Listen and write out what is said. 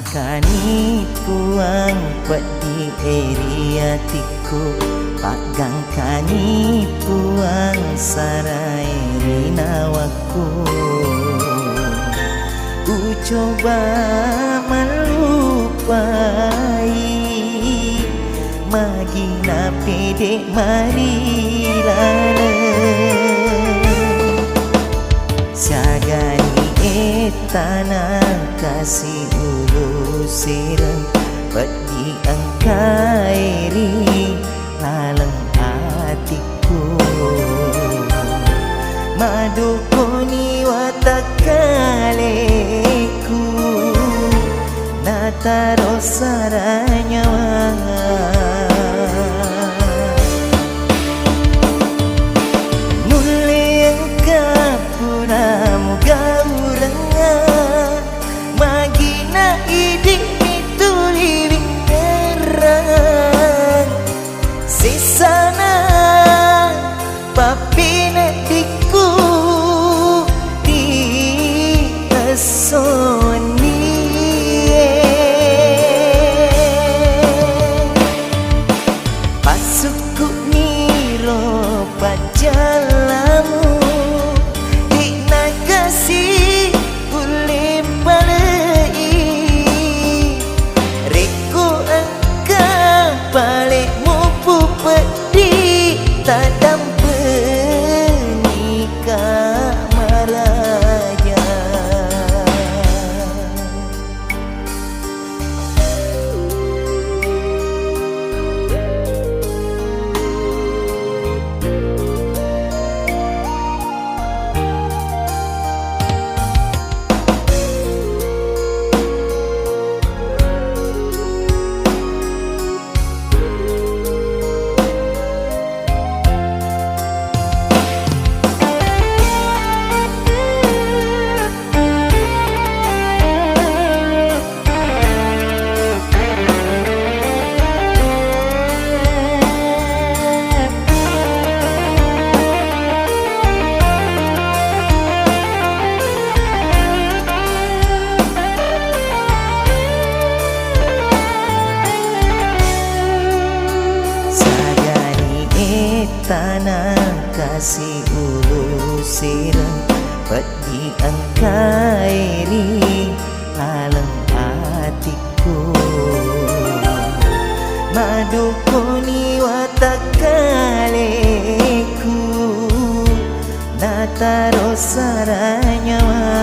Sangkani puang pedi eriatiku, pagangkani puang sarai rinawaku. Ku coba melupai magina pedek mari lala. Siagani tanah kasih ulu sirang pedi angkairi laleng hatiku. Madukuni watakaleku nataro saranyawa. Pasuku niro pajalamu di nagasi ule balai reku angka balik mupu pedi tadam penikah maraja. Tanah kasih ulu sirang pedi angkairi alam hatiku. Madukuni watakaleku nataro saranyawa.